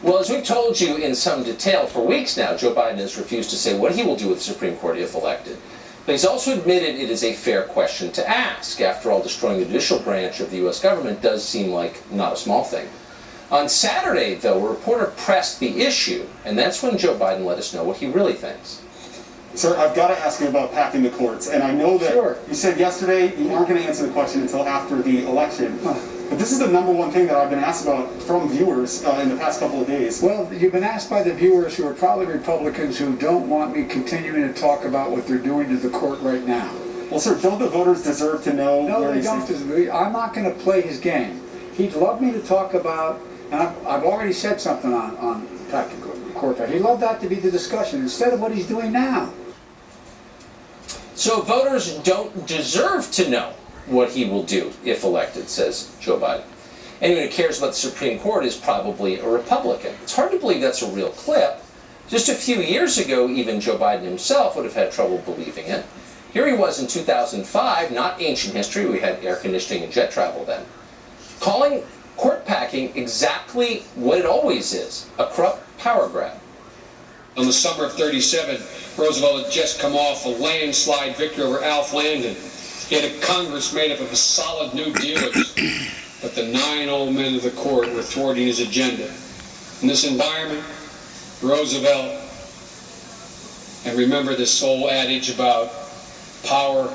Well, as we've told you in some detail for weeks now, Joe Biden has refused to say what he will do with the Supreme Court if elected. But he's also admitted it is a fair question to ask. After all, destroying the judicial branch of the U.S. government does seem like not a small thing. On Saturday, though, a reporter pressed the issue, and that's when Joe Biden let us know what he really thinks. Sir, I've got to ask you about packing the courts, and I know that you said yesterday you aren't going to answer the question until after the election. But this is the #1 thing that I've been asked about from viewers in the past couple of days. Well, you've been asked by the viewers who are probably Republicans who don't want me continuing to talk about what they're doing to the court right now. Well, sir, don't the voters deserve to know? No, they don't. I'm not going to play his game. He'd love me to talk about, and I've already said something on packing court. He'd love that to be the discussion instead of what he's doing now. So voters don't deserve to know what he will do if elected, says Joe Biden. Anyone who cares about the Supreme Court is probably a Republican. It's hard to believe that's a real clip. Just a few years ago, even Joe Biden himself would have had trouble believing it. Here he was in 2005, not ancient history, we had air conditioning and jet travel then, calling court packing exactly what it always is, a corrupt power grab. In the summer of '37, Roosevelt had just come off a landslide victory over Alf Landon. He had a Congress made up of a solid New Dealers, but the 9 old men of the court were thwarting his agenda. In this environment, Roosevelt, and remember this old adage about power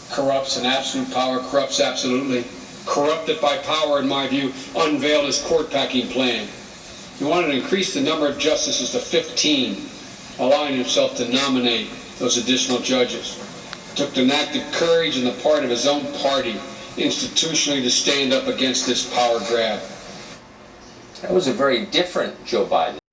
corrupts and absolute power corrupts absolutely, corrupted by power, in my view, unveiled his court packing plan. He wanted to increase the number of justices to 15, allowing himself to nominate those additional judges. It took an act of courage on the part of his own party institutionally to stand up against this power grab. That was a very different Joe Biden.